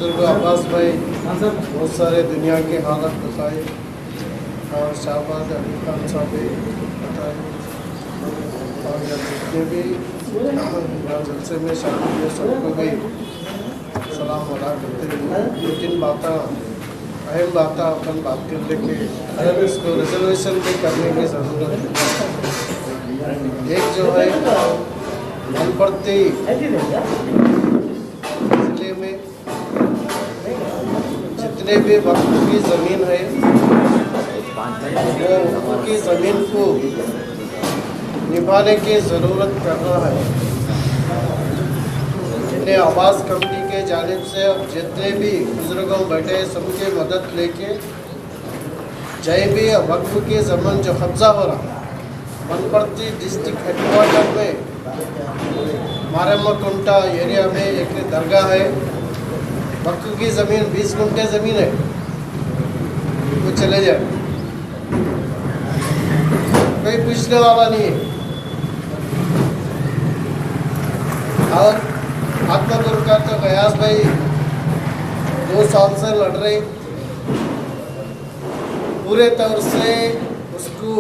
बुजुर्ग अब्बास भाई बहुत सारे दुनिया के हालत बताए और शाहबाज अली खान साहब भी बताए और जितने भी जलसे में शामिल हुए सबको भी सलाम अदा करते हुए दो तीन बातें अहम बातें अपन बात कर लेके इसको रिजर्वेशन भी करने की ज़रूरत है। एक जो है मनपड़ती जिले में जितने भी वक्त की ज़मीन है वो उनकी ज़मीन को निभाने की ज़रूरत करना है। इन्हें आवाज़ कमेटी के जानिब से अब जितने भी बुजुर्गों बैठे सबके मदद लेके जय भी वक्फ की ज़मीन जो कब्ज़ा हो रहा मनपड़ती डिस्ट्रिक्ट हेडक्वार्टर में मारेमकुंटा एरिया में एक दरगाह है। वक्फ की ज़मीन 20 गुंठे ज़मीन है, वो चले जाए, कोई पूछने वाला नहीं है। और आत्मदुर्गा तो गयास भाई 2 साल से लड़ रहे, पूरे तौर से उसको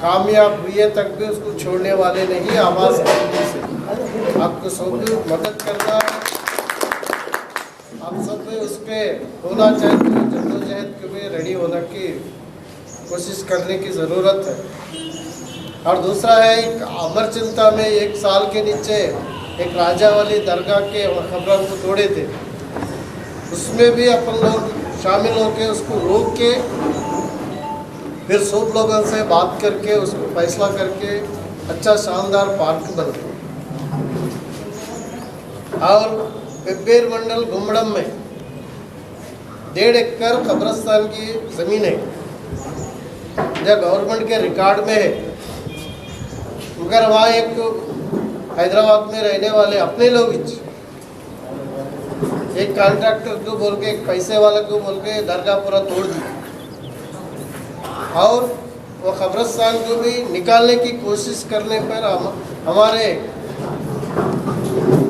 कामयाब हुए तक भी उसको छोड़ने वाले नहीं। आवाज़ करने से आपको सबको मदद करना, आप सब में उसके होना चाहिए, जद्दोजहद के में रेडी होना की कोशिश करने की ज़रूरत है। और दूसरा है एक अमर चिंता में 1 साल के नीचे एक राजा वाली दरगाह के खबरों को तोड़े थे, उसमें भी अपन लोग शामिल होकर उसको रोक के फिर सब लोगों से बात करके उसको फैसला करके अच्छा शानदार पार्क बना। और पेब्बेर मंडल गुमड़म में 1.5 एकड़ कब्रिस्तान की ज़मीन है जो गवर्नमेंट के रिकॉर्ड में है, मगर वहाँ एक हैदराबाद में रहने वाले अपने लोग एक कॉन्ट्रैक्टर को बोल के, एक पैसे वाले को बोल के दरगाह पूरा तोड़ दी और वो कब्रिस्तान को भी निकालने की कोशिश करने पर हमारे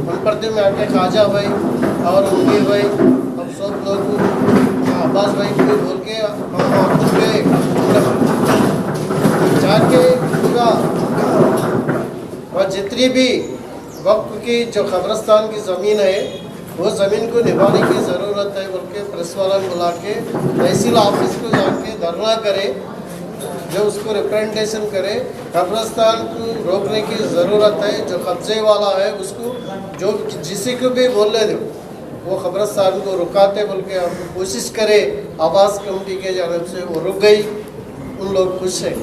मनपड़ती में आके ख्वाजा भाई और उंगली भाई हम सब लोग अब्बास भाई को भी बोल के जाके पूरा और जितनी भी वक्त की जो कब्रिस्तान की ज़मीन है वो ज़मीन को निभाने की ज़रूरत है बोल के प्रेस वाला बुला के तहसील ऑफिस को जाके धरना करे, जो उसको रिप्रेजेंटेशन करे। कब्रिस्तान को रोकने की ज़रूरत है, जो कब्जे वाला है उसको जो जिसी को भी बोलने दो वो कब्रिस्तान को रुकाते बोल के हम कोशिश करे। आवाज़ कमेटी के जानब से वो रुक गई, उन लोग खुश हैं।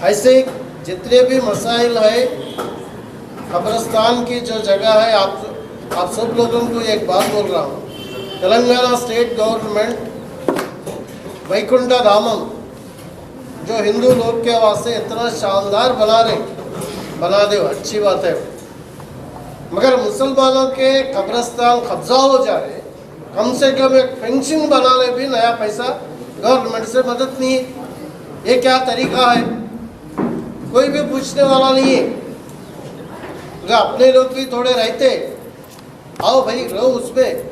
ऐसे जितने भी मसाइल है कब्रिस्तान की जो जगह है, आप सब लोगों को एक बात बोल रहा हूँ, तेलंगाना स्टेट गवर्नमेंट वैकुंठा धामम जो हिंदू लोग के वास्ते इतना शानदार बना दे अच्छी बात है, मगर मुसलमानों के कब्रिस्तान कब्जा हो जाए, कम से कम एक फेंसिंग बनाने भी नया पैसा गवर्नमेंट से मदद नहीं है। ये क्या तरीका है? कोई भी पूछने वाला नहीं है। अगर अपने लोग भी थोड़े रहते, आओ भाई रहो उसमें,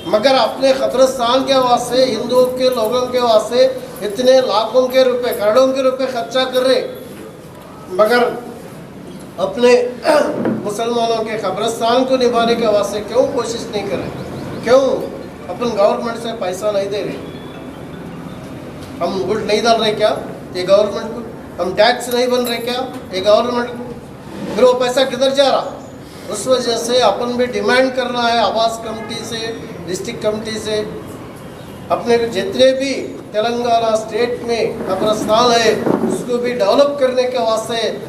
मगर अपने कब्रिस्तान के वास्ते हिंदुओं के लोगों के वास्ते इतने लाखों के रुपए करोड़ों के रुपए खर्चा कर रहे, मगर अपने मुसलमानों के कब्रिस्तान को निभाने के वास्ते क्यों कोशिश नहीं कर रहे? क्यों अपन गवर्नमेंट से पैसा नहीं दे रहे? हम वोट नहीं डाल रहे क्या ये गवर्नमेंट को? हम टैक्स नहीं बन रहे क्या ये गवर्नमेंट को? फिर वो पैसा किधर जा रहा? उस वजह से अपन भी डिमांड करना है आवाज़ कमेटी से, डिस्ट्रिक्ट कमेटी से, अपने जितने भी तेलंगाना स्टेट में कब्रिस्तान है उसको भी डेवलप करने के वास्ते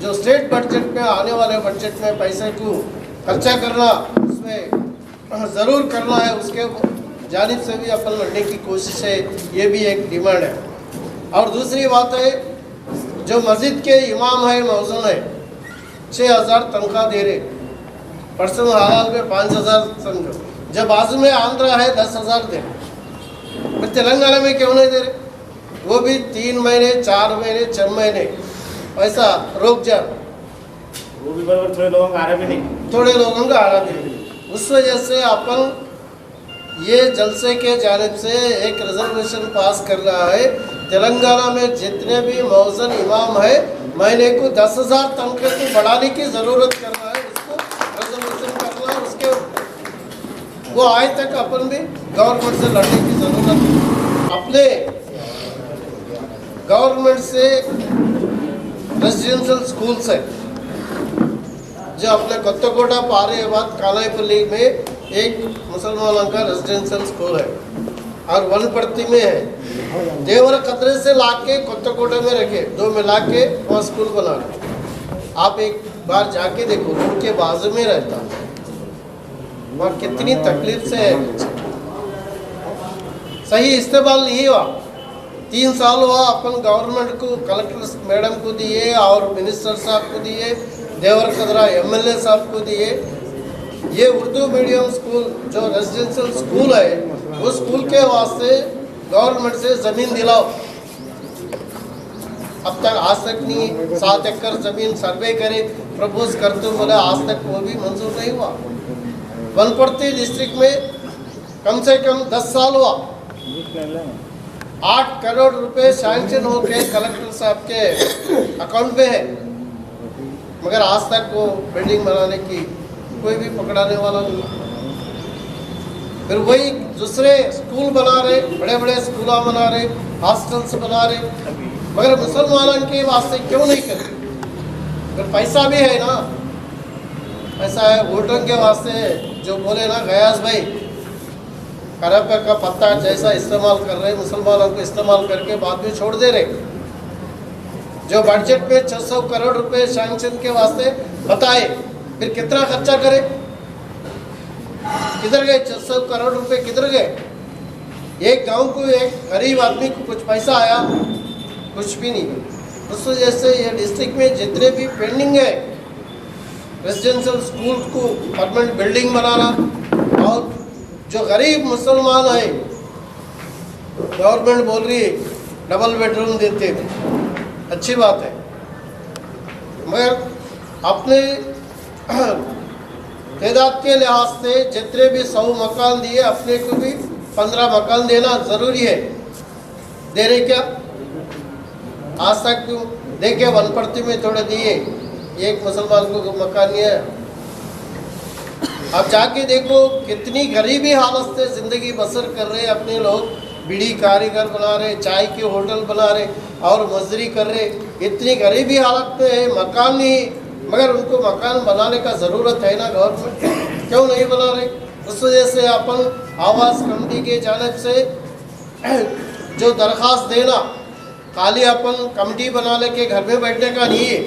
जो स्टेट बजट में आने वाले बजट में पैसे को खर्चा करना उसमें ज़रूर करना है, उसके जानिब से भी अपन लड़ने की कोशिश है, ये भी एक डिमांड है। और दूसरी बात है, जो मस्जिद के इमाम है मौजूद है 6000 तनख्वाह दे रहे, पर्सनल हालात में 5000 समझो, जब बाजू में आंध्रा है 10,000 दे, फिर तेलंगाना में क्यों नहीं दे रहे? वो भी 3 महीने 4 महीने 6 महीने ऐसा रोक जा, वो भी बराबर थोड़े लोगों का आ रहा भी नहीं, थोड़े लोगों का आ रहा भी नहीं, उस वजह से अपन ये जलसे के जानिब से एक रिजर्वेशन पास कर रहा है। तेलंगाना में जितने भी मौजन इमाम है महीने को 10,000 तनख्वाह को बढ़ाने की ज़रूरत कर रहा है, इसको रिजर्वेशन करना, उसके वो आए तक अपन भी गवर्नमेंट से लड़ने की ज़रूरत है। अपने गवर्नमेंट से रेजिडेंशियल स्कूल्स है जो अपने कोत्तकोटा पारेबाद कालायपल्ली में एक मुसलमानों का रेजिडेंशियल स्कूल है और वनपर्ती में है। देवर खतरे से लाके कोत्तकोटा में रखे, दो मिला के वहाँ स्कूल बना रहे। आप एक बार जाके देखो, रोड के बाजू में रहता, वहाँ कितनी तकलीफ से है। सही इस्तेमाल नहीं हुआ। 3 साल हुआ अपन गवर्नमेंट को, कलेक्टर मैडम को दिए और मिनिस्टर साहब को दिए, देवर खदरा MLA साहब को दिए। ये उर्दू मीडियम स्कूल जो रेजिडेंशियल स्कूल है, उस स्कूल के वास्ते गवर्नमेंट से ज़मीन दिलाओ। अब तक आज तक नहीं, 7 एकड़ ज़मीन सर्वे करे, प्रपोज करते बोले, आज तक वो भी मंजूर नहीं हुआ। वनपर्ती डिस्ट्रिक्ट में कम से कम 10 साल हुआ, 8 करोड़ रुपए सैंक्शन होके कलेक्टर साहब के अकाउंट में है, मगर आज तक वो बिल्डिंग बनाने की कोई भी पकड़ाने वाला नहीं। फिर वही दूसरे स्कूल बना रहे, बड़े बड़े स्कूल बना रहे, हॉस्टल्स बना रहे, मगर मुसलमानों के वास्ते क्यों नहीं करते? फिर पैसा भी है ना, पैसा है वोटों के वास्ते। जो बोले ना गयास भाई, करप का पत्ता जैसा इस्तेमाल कर रहे, मुसलमानों को इस्तेमाल करके बाद में छोड़ दे रहे। जो बजट में 600 करोड़ रुपए सैंक्शन के वास्ते बताए, फिर कितना खर्चा करे? किधर गए 600 करोड़ रुपए, किधर गए? एक गांव को, एक गरीब आदमी को कुछ पैसा आया? कुछ भी नहीं। उस वजह से ये डिस्ट्रिक्ट में जितने भी पेंडिंग है, रेजिडेंशियल स्कूल को परमानेंट बिल्डिंग बनाना, और जो गरीब मुसलमान है, गवर्नमेंट बोल रही है डबल बेडरूम देते हैं, अच्छी बात है, मगर अपने तादाद के लिहाज से जितने भी 100 मकान दिए, अपने को भी 15 मकान देना ज़रूरी है। दे रहे क्या? आज तक क्यों देखे? वनपर्ती में थोड़े दिए, एक मुसलमान को मकान नहीं है। अब जाके देखो कितनी गरीबी हालत से ज़िंदगी बसर कर रहे अपने लोग। बीड़ी कारीगर बना रहे, चाय के होटल बना रहे और मजदूरी कर रहे। इतनी गरीबी हालत में है, मकान नहीं, मगर उनको मकान बनाने का ज़रूरत है ना, गवर्नमेंट क्यों नहीं बना रही? उस वजह से अपन आवास कमेटी के जानिब से जो दरख्वास्त देना, खाली अपन कमेटी बनाने के घर में बैठने का नहीं है।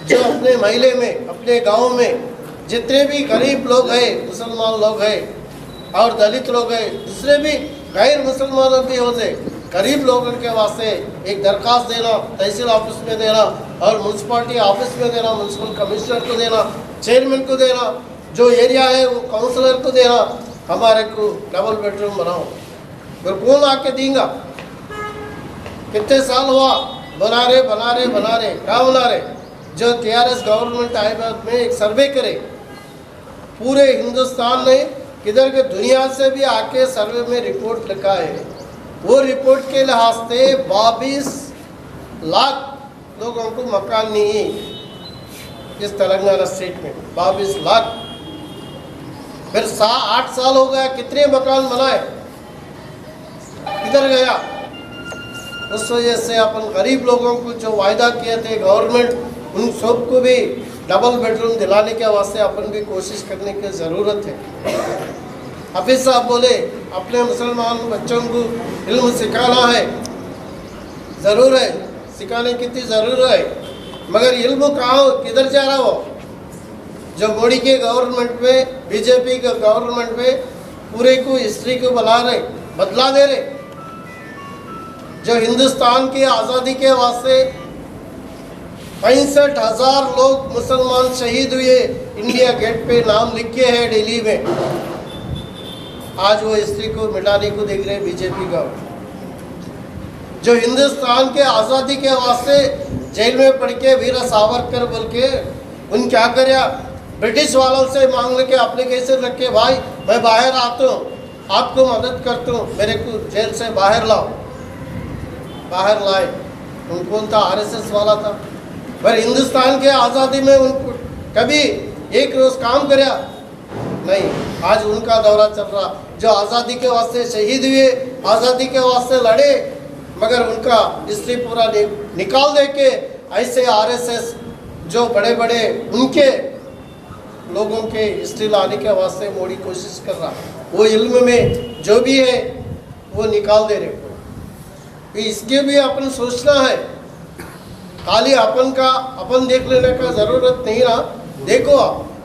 जो अपने महल्ले में, अपने गांव में जितने भी गरीब लोग हैं, मुसलमान लोग हैं और दलित लोग हैं, दूसरे भी गैर मुसलमान भी होते, गरीब लोगों के वास्ते एक दरख्वास्त देना, तहसील ऑफिस में देना और म्यूनसिपालिटी ऑफिस में देना, म्यूनसिपल कमिश्नर को देना, चेयरमैन को देना, जो एरिया है वो काउंसलर को देना, हमारे को डबल बेडरूम बनाओ। फिर कौन आके देगा? कितने साल हुआ बना रहे क्या बना रहे? जो TRS गवर्नमेंट आए बाद में एक सर्वे करे, पूरे हिंदुस्तान में किधर के दुनिया से भी आके सर्वे में रिपोर्ट लिखा है। वो रिपोर्ट के लिहाज से 22 लाख लोगों को मकान नहीं है इस तेलंगाना स्टेट में, 22 लाख। फिर 8 साल हो गया, कितने मकान बनाए, किधर गया? उस वजह से अपन गरीब लोगों को जो वायदा किए थे गवर्नमेंट, उन सबको भी डबल बेडरूम दिलाने के वास्ते अपन भी कोशिश करने की ज़रूरत है। हाफिज साहब बोले अपने मुसलमान बच्चों को इल्म सिखाना है, ज़रूर है, सिखाने की ज़रूरत है, मगर इल्म कहाँ, किधर जा रहा हो? जो मोदी के गवर्नमेंट में, बीजेपी के गवर्नमेंट में पूरे को हिस्ट्री को बदला दे रहे। जो हिंदुस्तान की आज़ादी के वास्ते 65,000 लोग मुसलमान शहीद हुए, इंडिया गेट पे नाम लिखे हैं दिल्ली में। आज वो हिस्ट्री को मिटाने को देख रहे हैं बीजेपी का। जो हिंदुस्तान के आज़ादी के वास्ते जेल में पड़ के वीर सावरकर बोल के उन क्या कराया, ब्रिटिश वालों से मांग के एप्लीकेशन रख के भाई मैं बाहर आता हूँ, आपको मदद करता हूँ, मेरे को जेल से बाहर लाओ। बाहर लाए। कौन था? आरएसएस वाला था। पर हिंदुस्तान के आज़ादी में उनको कभी एक रोज काम कराया नहीं। आज उनका दौरा चल रहा, जो आज़ादी के वास्ते शहीद हुए, आज़ादी के वास्ते लड़े, मगर उनका हिस्ट्री पूरा निकाल दे के ऐसे आरएसएस जो बड़े बड़े उनके लोगों के हिस्ट्री लाने के वास्ते मोड़ी कोशिश कर रहा। वो इल्म में जो भी है वो निकाल दे रहे। तो इसके भी अपन सोचना है। खाली अपन देख लेने का ज़रूरत नहीं ना। देखो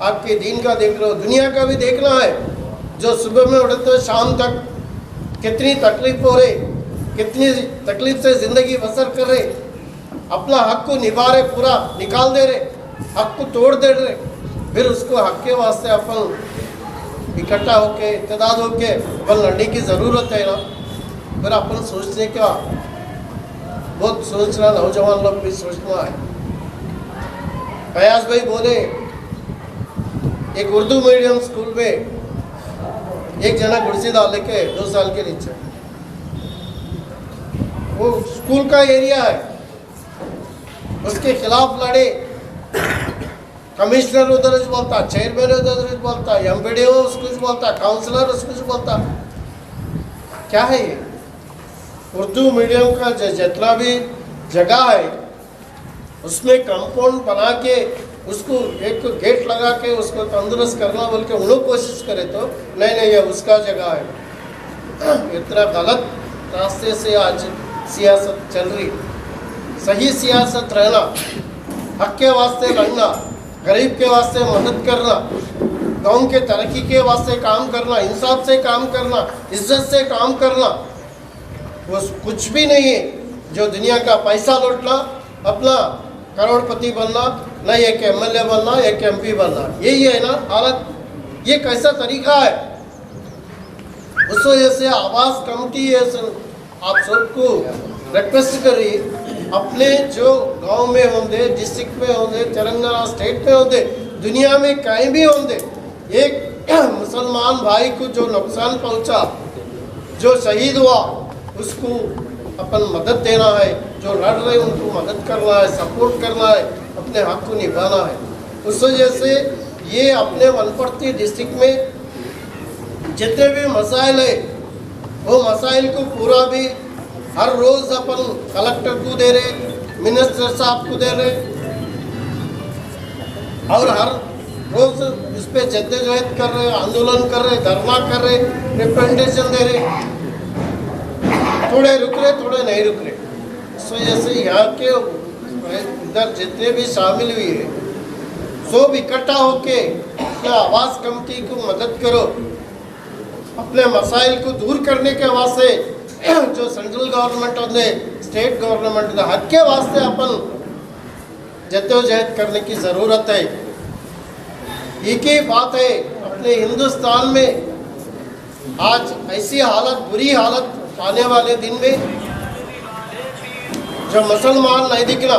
आपके दीन का देख लो, दुनिया का भी देखना है। जो सुबह में उठते शाम तक कितनी तकलीफ हो रही, कितनी तकलीफ से ज़िंदगी बसर कर रहे, अपना हक को निभा रहे, पूरा निकाल दे रहे, हक को तोड़ दे रहे। फिर उसको हक के वास्ते अपन इकट्ठा होके इत्तेदाद होके अपन लड़ने की ज़रूरत है ना। फिर अपन सोचने का बहुत सोचना, नौजवान लोग भी सोचना है। फयाज भाई बोले एक उर्दू मीडियम स्कूल में एक जना कुर्सी डाल के 2 साल के नीचे, वो स्कूल का एरिया है, उसके खिलाफ लड़े। कमिश्नर उधर बोलता, चेयरमैन उधर बोलता, एमपीडीओ उसको बोलता, काउंसलर उसको बोलता। क्या है ये? उर्दू मीडियम का जितना भी जगह है उसमें कंपाउंड बना के उसको एक गेट लगा के उसको तंदुरुस्त करना बोल के उन लोग कोशिश करे तो नहीं ये उसका जगह है। इतना गलत रास्ते से आज सियासत चल रही। सही सियासत रहना, हक के वास्ते लड़ना, गरीब के वास्ते मदद करना, गाँव के तरक्की के वास्ते काम करना, इंसाफ से काम करना, इज्जत से काम करना, वो कुछ भी नहीं है। जो दुनिया का पैसा लौटना, अपना करोड़पति बनना, न एक एमएलए बनना, एक एमपी बनना, यही है ना हालत। ये कैसा तरीका है? उस वजह से आवास कमेटी आप सबको रिक्वेस्ट करिए, अपने जो गांव में होंगे, डिस्ट्रिक्ट में होंगे, तेलंगाना स्टेट में होंगे, दुनिया में कहीं भी होंगे, एक मुसलमान भाई को जो नुकसान पहुंचा, जो शहीद हुआ, उसको अपन मदद देना है। जो लड़ रहे उनको मदद करना है, सपोर्ट करना है, अपने हक को निभाना है। उस वजह से ये अपने वनपर्ती डिस्ट्रिक्ट में जितने भी मसाइल है वो मसाइल को पूरा भी हर रोज़ अपन कलेक्टर को दे रहे, मिनिस्टर साहब को दे रहे, और हर रोज़ इस पर जद्दोजहद कर रहे, आंदोलन कर रहे, धरना कर रहे, रिप्रेजेंटेशन दे रहे। थोड़े रुक रहे, थोड़े नहीं रुक रहे। इस वजह से यहाँ के इधर जितने भी शामिल हुए हैं सब इकट्ठा होके अपने आवास कमेटी को मदद करो। अपने मसाइल को दूर करने के वास्ते जो सेंट्रल गवर्नमेंट होते, स्टेट गवर्नमेंट होते, हक के वास्ते अपन जद्दोजहद करने की ज़रूरत है। एक ही बात है, अपने हिंदुस्तान में आज ऐसी हालत, बुरी हालत आने वाले दिन में जो मुसलमान नहीं दिखना,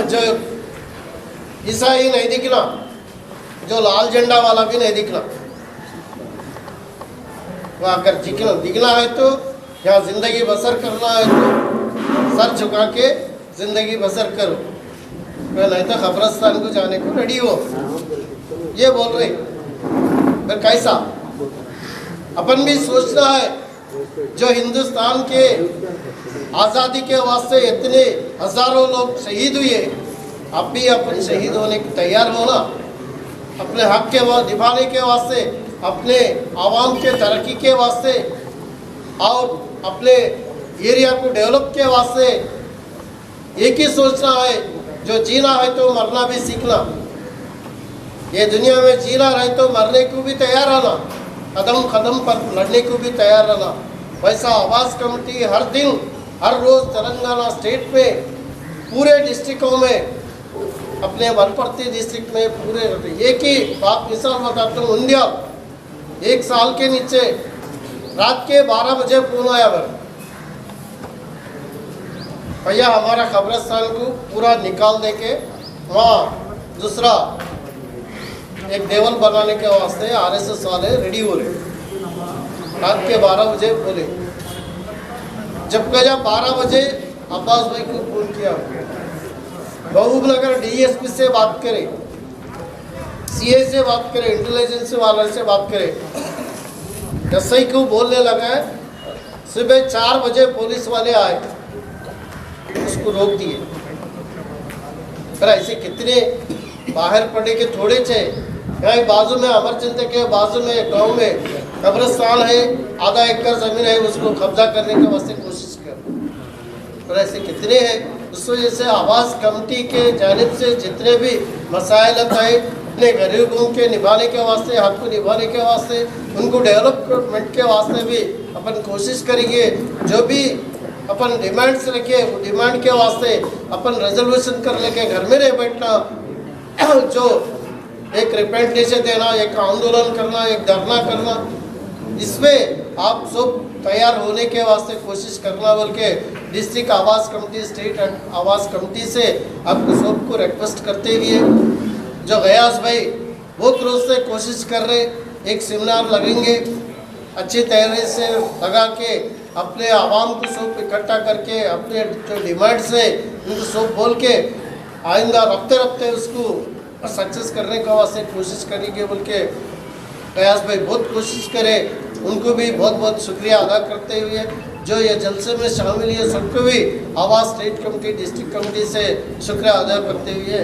जो ईसाई नहीं दिखना, जो लाल झंडा वाला भी नहीं दिखना। वो अगर दिखना है तो यहाँ ज़िंदगी बसर करना है तो सर झुका के ज़िंदगी बसर करो, नहीं तो कब्रिस्तान को जाने को रेडी हो। ये बोल रहे। फिर कैसा? अपन भी सोचना है, जो हिंदुस्तान के आज़ादी के वास्ते इतने हज़ारों लोग शहीद हुए, अब भी अपन शहीद होने को तैयार होना, अपने हक के निभाने के वास्ते, अपने आवाम के तरक्की के वास्ते और अपने एरिया को डेवलप के वास्ते एक ही सोचना है, जो जीना है तो मरना भी सीखना। ये दुनिया में जीना रहे तो मरने को भी तैयार रहना, कदम कदम पर लड़ने को भी तैयार रहना। वैसा आवास कमेटी हर दिन, हर रोज़ तेलंगाना स्टेट में पूरे डिस्ट्रिक्टों में, अपने वनपर्ती डिस्ट्रिक्ट में पूरे एक ही बात मिसाल बताता हूँ। इंडिया 1 साल के नीचे रात के 12 बजे फोन आया भैया हमारा कब्रिस्तान को पूरा निकाल दे के वहाँ दूसरा एक देवल बनाने के वास्ते आरएसएस वाले रेडी हो रहे, रात के 12 बजे बोले। जब कहा 12 बजे अब्बास भाई को फोन किया, महबूबनगर डीएसपी से बात करें, सीए से बात करें, इंटेलिजेंस वाले से बात करें। एसआई को बोलने लगा है, सुबह 4 बजे पुलिस वाले आए, उसको रोक दिए। पर ऐसे कितने बाहर पड़े के थोड़े थे। यहाँ बाजू में अमरचंद के बाजू में गांव में कब्रिस्तान है, आधा एकड़ जमीन है, उसको कब्जा करने के वास्ते कोशिश कर। पर ऐसे कितने हैं। उस वजह से आवास कमेटी के जानिब से जितने भी मसाइल आए अपने गरीबों के निभाने के वास्ते, हक को निभाने के वास्ते, उनको डेवलपमेंट के वास्ते भी अपन कोशिश करेंगे। जो भी अपन डिमांड्स रखे वो डिमांड के वास्ते अपन रेजोल्यूशन कर लेके घर में रह बैठना, जो एक रिप्रेजेंटेशन देना, एक आंदोलन करना, एक धरना करना, इसमें आप सब तैयार होने के वास्ते कोशिश करना बोल के डिस्ट्रिक्ट आवास कमेटी, स्टेट आवास कमेटी से आपको सबको रिक्वेस्ट करते हुए, जो गयास भाई बहुत रोज से कोशिश कर रहे, एक सेमिनार लगेंगे अच्छी तरह से लगा के अपने आवाम को सब इकट्ठा करके अपने जो डिमांड्स है उनको सब बोल के आइंदा रफ्ते रफ्ते उसको सक्सेस करने का वास्ते कोशिश करेंगे बोल के गयास भाई बहुत कोशिश करें। उनको भी बहुत बहुत शुक्रिया अदा करते हुए, जो ये जलसे में शामिल है सबको भी आवास स्टेट कमेटी, डिस्ट्रिक्ट कमेटी से शुक्रिया अदा करते हुए